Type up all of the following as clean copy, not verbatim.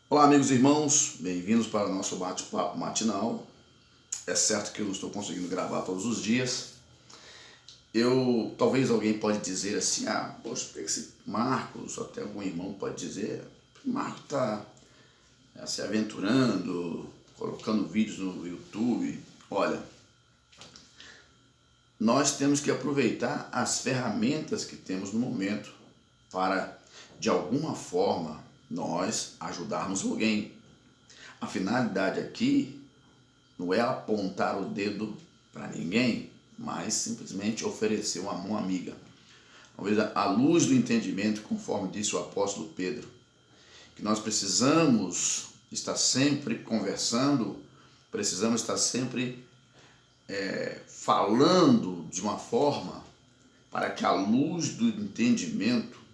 Olá, amigos e irmãos, bem-vindos para o nosso bate-papo matinal. É certo que eu não estou conseguindo gravar todos os dias. Talvez alguém pode dizer assim, poxa, por que esse Marcos, ou até algum irmão pode dizer, o Marcos está se aventurando, colocando vídeos no YouTube. Olha, nós temos que aproveitar as ferramentas que temos no momento para, de alguma forma, nós ajudarmos alguém. A finalidade aqui não é apontar o dedo para ninguém, mas simplesmente oferecer uma mão amiga. Talvez à luz do entendimento, conforme disse o apóstolo Pedro, que nós precisamos estar sempre conversando, precisamos estar sempre falando de uma forma para que a luz do entendimento,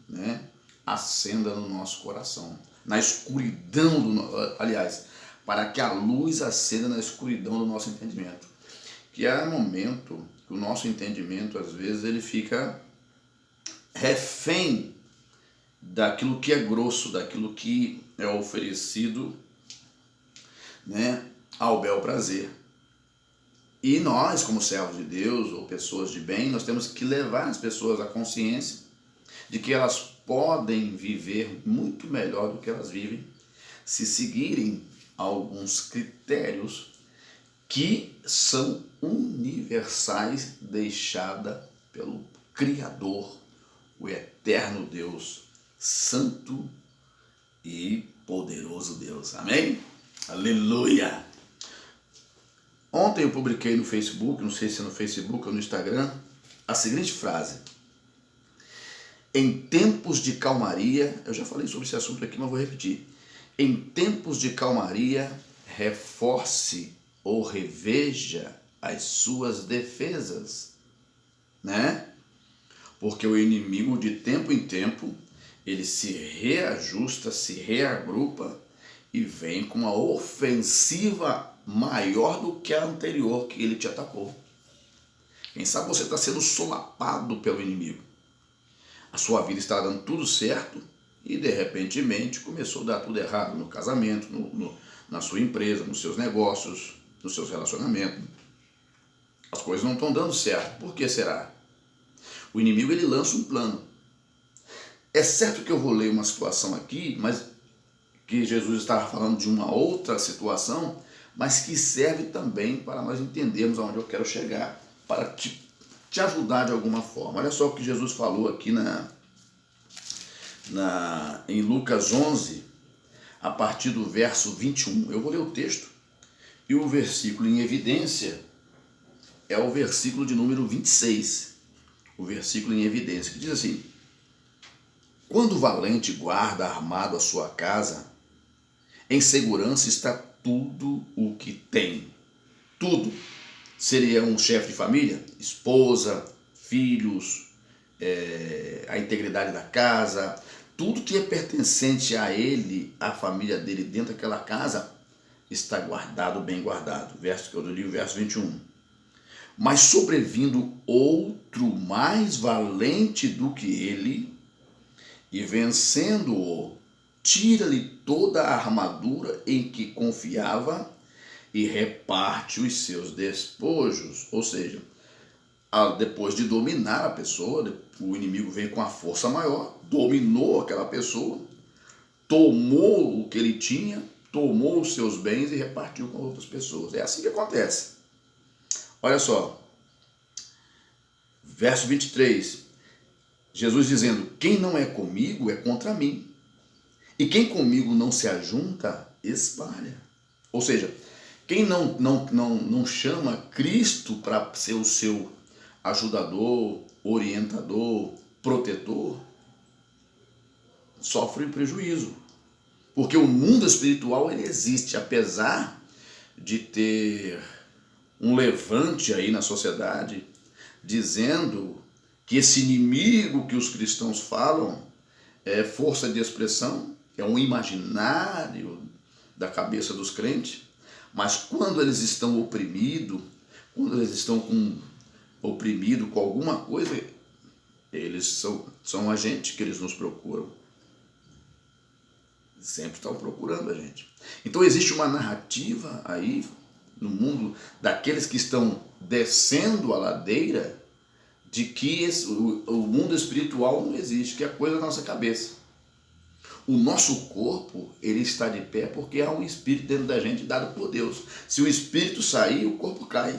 acenda no nosso coração. Na escuridão, para que a luz acenda na escuridão do nosso entendimento. Que é momento que o nosso entendimento, às vezes, ele fica refém daquilo que é grosso, daquilo que é oferecido, ao bel prazer. E nós, como servos de Deus ou pessoas de bem, nós temos que levar as pessoas à consciência de que elas podem viver muito melhor do que elas vivem se seguirem alguns critérios que são universais, deixada pelo Criador, o eterno Deus, santo e poderoso Deus. Amém? Aleluia! Ontem eu publiquei no Facebook, não sei se é no Facebook ou no Instagram, a seguinte frase: em tempos de calmaria, eu já falei sobre esse assunto aqui, mas vou repetir. Em tempos de calmaria, reforce ou reveja as suas defesas, Porque o inimigo, de tempo em tempo, ele se reajusta, se reagrupa e vem com uma ofensiva maior do que a anterior que ele te atacou. Quem sabe você está sendo solapado pelo inimigo. A sua vida está dando tudo certo e, de repentemente, começou a dar tudo errado no casamento, na sua empresa, nos seus negócios, nos seus relacionamentos. As coisas não estão dando certo. Por que será? O inimigo, ele lança um plano. É certo que eu vou ler uma situação aqui, mas que Jesus estava falando de uma outra situação, mas que serve também para nós entendermos aonde eu quero chegar, para te ajudar de alguma forma. Olha só o que Jesus falou aqui em Lucas 11, a partir do verso 21. Eu vou ler o texto e o versículo em evidência é o versículo de número 26. O versículo em evidência, que diz assim: quando o valente guarda armado a sua casa, em segurança está tudo o que tem. Tudo. Seria um chefe de família, esposa, filhos, a integridade da casa, tudo que é pertencente a ele, a família dele, dentro daquela casa, está guardado, bem guardado. Verso que eu li, o verso 21. Mas sobrevindo outro mais valente do que ele, e vencendo-o, tira-lhe toda a armadura em que confiava e reparte os seus despojos. Ou seja, depois de dominar a pessoa, o inimigo veio com a força maior, dominou aquela pessoa, tomou o que ele tinha, tomou os seus bens e repartiu com outras pessoas. É assim que acontece. Olha só, verso 23, Jesus dizendo: quem não é comigo é contra mim, e quem comigo não se ajunta, espalha. Ou seja, quem não chama Cristo para ser o seu ajudador, orientador, protetor, sofre prejuízo. Porque o mundo espiritual, ele existe, apesar de ter um levante aí na sociedade, dizendo que esse inimigo que os cristãos falam é força de expressão, é um imaginário da cabeça dos crentes, mas quando eles estão oprimidos, quando eles estão oprimidos com alguma coisa, eles são a gente que eles nos procuram. Sempre estão procurando a gente. Então existe uma narrativa aí no mundo daqueles que estão descendo a ladeira de que o mundo espiritual não existe, que é coisa da nossa cabeça. O nosso corpo, ele está de pé porque há um espírito dentro da gente dado por Deus. Se o espírito sair, o corpo cai.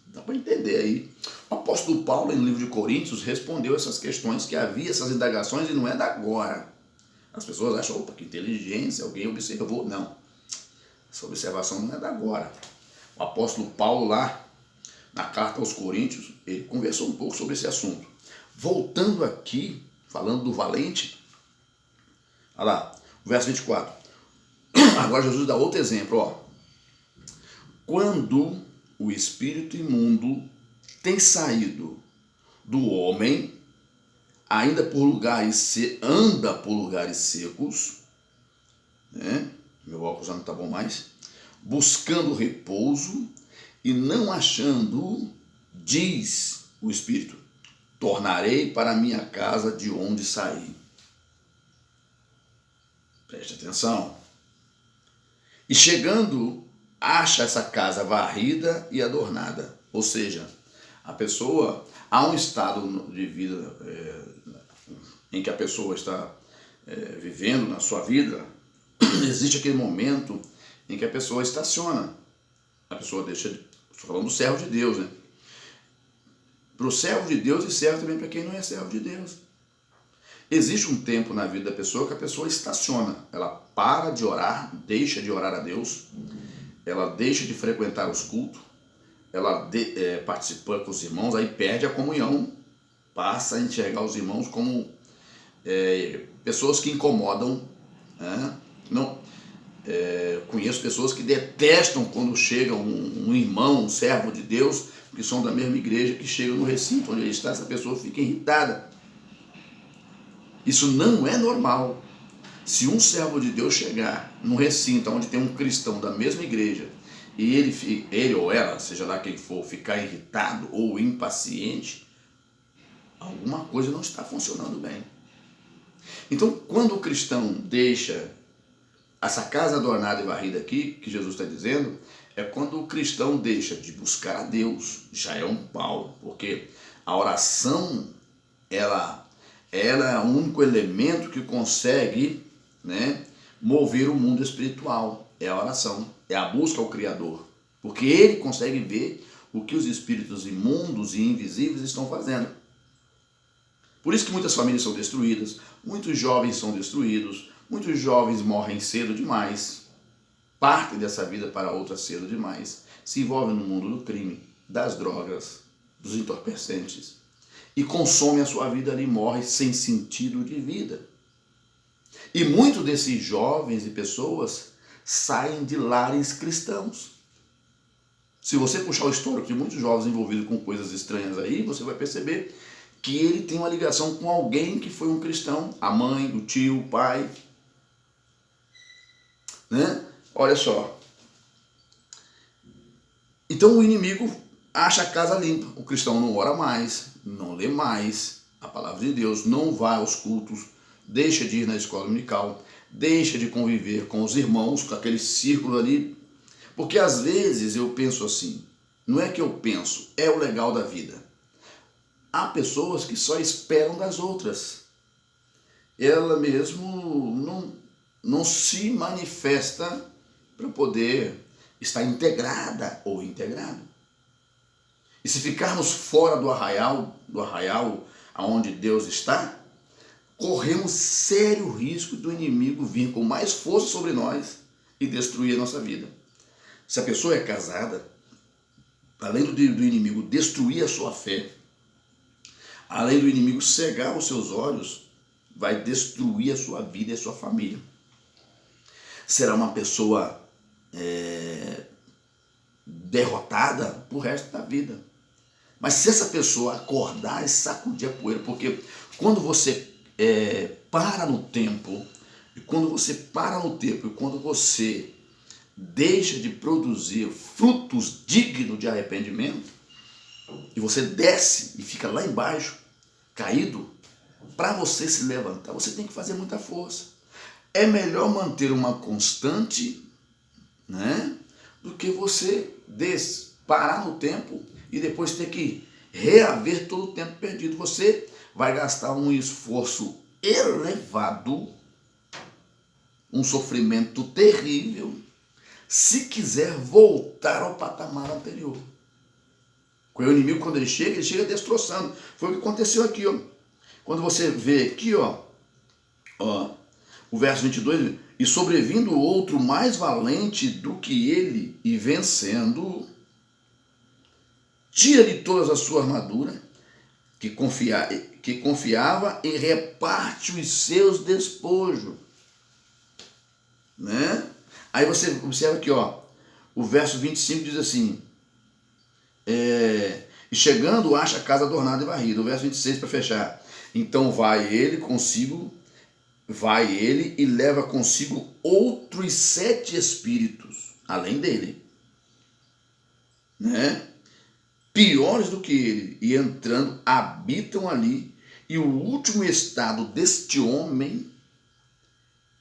Dá para entender aí. O apóstolo Paulo, no livro de Coríntios, respondeu essas questões, que havia essas indagações e não é da agora. As pessoas acham, opa, que inteligência, alguém observou. Não, essa observação não é da agora. O apóstolo Paulo lá, na carta aos Coríntios, ele conversou um pouco sobre esse assunto. Voltando aqui, falando do valente, olha lá, verso 24. Agora Jesus dá outro exemplo, ó. Quando o espírito imundo tem saído do homem, ainda por lugares, anda por lugares secos, né? Meu óculos já não está bom mais, buscando repouso e não achando, diz o espírito, tornarei para a minha casa de onde saí. Preste atenção. E chegando, acha essa casa varrida e adornada. Ou seja, a pessoa, há um estado de vida em que a pessoa está vivendo na sua vida, existe aquele momento em que a pessoa estaciona. A pessoa deixa, estou falando do servo de Deus, né? Para o servo de Deus e serve também para quem não é servo de Deus. Existe um tempo na vida da pessoa que a pessoa estaciona. Ela para de orar, deixa de orar a Deus, ela deixa de frequentar os cultos, ela participa com os irmãos, aí perde a comunhão, passa a enxergar os irmãos como pessoas que incomodam. Né? Não, conheço pessoas que detestam quando chega um irmão, um servo de Deus, que são da mesma igreja, que chega no recinto onde ele está, essa pessoa fica irritada. Isso não é normal. Se um servo de Deus chegar num recinto onde tem um cristão da mesma igreja e ele ou ela, seja lá quem for, ficar irritado ou impaciente, alguma coisa não está funcionando bem. Então, quando o cristão deixa essa casa adornada e varrida aqui, que Jesus está dizendo, é quando o cristão deixa de buscar a Deus, já é um pau, porque a oração, ela é o único elemento que consegue, né, mover o mundo espiritual. É a oração, é a busca ao Criador, porque ele consegue ver o que os espíritos imundos e invisíveis estão fazendo. Por isso que muitas famílias são destruídas, muitos jovens são destruídos, muitos jovens morrem cedo demais, partem dessa vida para outra cedo demais, se envolvem no mundo do crime, das drogas, dos entorpecentes, e consomem a sua vida ali, morrem sem sentido de vida. E muitos desses jovens e pessoas saem de lares cristãos. Se você puxar o histórico de muitos jovens envolvidos com coisas estranhas aí, você vai perceber que ele tem uma ligação com alguém que foi um cristão, a mãe, o tio, o pai. Né? Olha só. Então o inimigo acha a casa limpa. O cristão não ora mais, não lê mais a palavra de Deus, não vai aos cultos, deixa de ir na escola dominical, deixa de conviver com os irmãos, com aquele círculo ali. Porque às vezes eu penso assim, não é que eu penso, é o legal da vida. Há pessoas que só esperam das outras. Ela mesmo não se manifesta para poder estar integrada ou integrado. E se ficarmos fora do arraial onde Deus está, corremos sério risco do inimigo vir com mais força sobre nós e destruir a nossa vida. Se a pessoa é casada, além do inimigo destruir a sua fé, além do inimigo cegar os seus olhos, vai destruir a sua vida e a sua família. Será uma pessoa derrotada pro resto da vida. Mas se essa pessoa acordar e sacudir a poeira, porque quando você para no tempo, e quando você deixa de produzir frutos dignos de arrependimento, e você desce e fica lá embaixo, caído, para você se levantar, você tem que fazer muita força. É melhor manter uma constante, né, do que você parar no tempo e depois ter que reaver todo o tempo perdido. Você vai gastar um esforço elevado, um sofrimento terrível, se quiser voltar ao patamar anterior. O inimigo, quando ele chega destroçando. Foi o que aconteceu aqui, ó. Quando você vê aqui, ó, o verso 22, e sobrevindo outro mais valente do que ele, e vencendo, tira-lhe todas a sua armadura, que confiava, e reparte os seus despojos. Né? Aí você observa aqui, ó, o verso 25 diz assim, e chegando acha a casa adornada e varrida. O verso 26 para fechar. Então vai ele e leva consigo outros 7 espíritos, além dele, né? Piores do que ele, e entrando habitam ali, e o último estado deste homem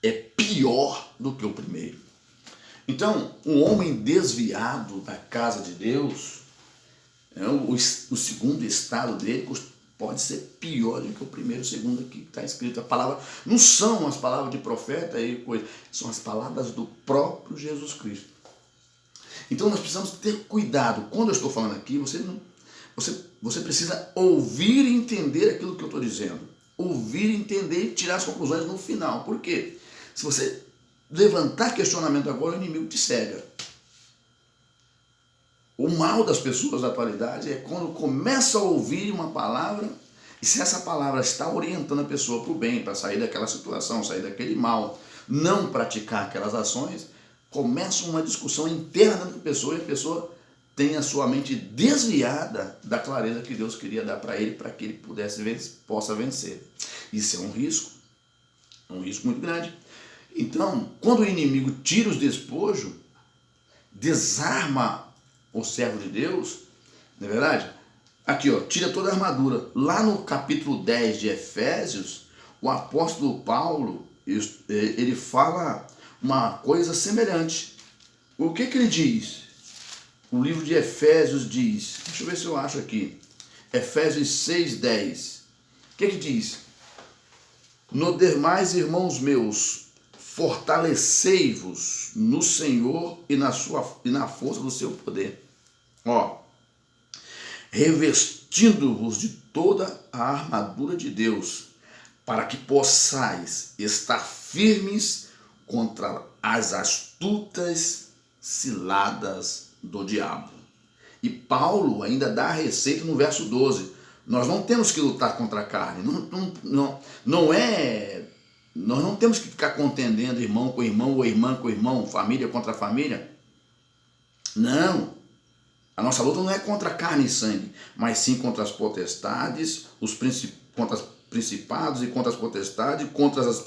é pior do que o primeiro. Então, um homem desviado da casa de Deus, o segundo estado dele pode ser pior do que o primeiro, segundo aqui está escrito. A palavra não são as palavras de profeta e coisa, são as palavras do próprio Jesus Cristo. Então nós precisamos ter cuidado. Quando eu estou falando aqui, você precisa ouvir e entender aquilo que eu estou dizendo. Ouvir, entender e tirar as conclusões no final. Por quê? Se você levantar questionamento agora, o inimigo te cega. O mal das pessoas da atualidade é quando começa a ouvir uma palavra, e se essa palavra está orientando a pessoa para o bem, para sair daquela situação, sair daquele mal, não praticar aquelas ações, começa uma discussão interna da pessoa, e a pessoa tem a sua mente desviada da clareza que Deus queria dar para ele, para que ele possa vencer. Isso é um risco muito grande. Então, quando o inimigo tira os despojos, desarma o servo de Deus, não é verdade? Aqui, ó, tira toda a armadura. Lá no capítulo 10 de Efésios, o apóstolo Paulo, ele fala uma coisa semelhante. O que ele diz? O livro de Efésios diz, deixa eu ver se eu acho aqui, Efésios 6:10. O que diz? No demais, irmãos meus, fortalecei-vos no Senhor e na força do seu poder. Ó, revestindo-vos de toda a armadura de Deus, para que possais estar firmes contra as astutas ciladas do diabo. E Paulo ainda dá a receita no verso 12. Nós não temos que lutar contra a carne. Nós não temos que ficar contendendo irmão com irmão, ou irmã com irmão, família contra família. Não. A nossa luta não é contra carne e sangue, mas sim contra as potestades, contra os principados e contra as potestades, contra os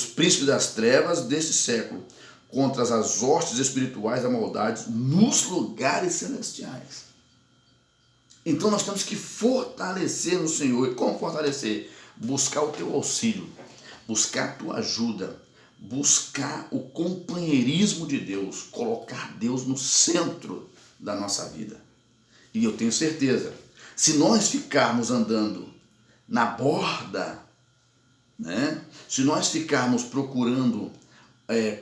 príncipes das trevas deste século, contra as hostes espirituais da maldade nos lugares celestiais. Então nós temos que fortalecer no Senhor. E como fortalecer? Buscar o teu auxílio, buscar a tua ajuda, buscar o companheirismo de Deus, colocar Deus no centro da nossa vida. E eu tenho certeza, se nós ficarmos andando na borda, né? Se nós ficarmos procurando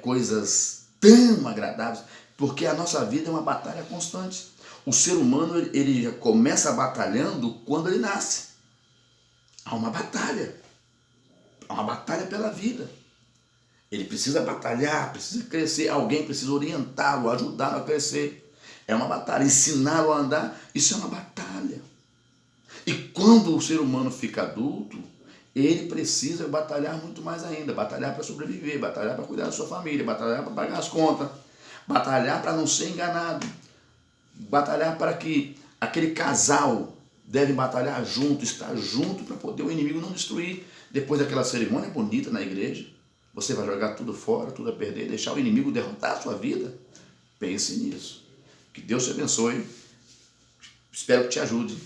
coisas tão agradáveis, porque a nossa vida é uma batalha constante. O ser humano, ele já começa batalhando quando ele nasce. Há uma batalha pela vida. Ele precisa batalhar, precisa crescer, alguém precisa orientá-lo, ajudá-lo a crescer. É uma batalha, ensiná-lo a andar, isso é uma batalha. E quando o ser humano fica adulto, ele precisa batalhar muito mais ainda, batalhar para sobreviver, batalhar para cuidar da sua família, batalhar para pagar as contas, batalhar para não ser enganado, batalhar para que aquele casal deve batalhar junto, estar junto para poder o inimigo não destruir. Depois daquela cerimônia bonita na igreja, você vai jogar tudo fora, tudo a perder, deixar o inimigo derrotar a sua vida? Pense nisso. Que Deus te abençoe. Espero que te ajude.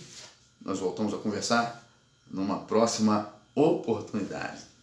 Nós voltamos a conversar numa próxima oportunidade.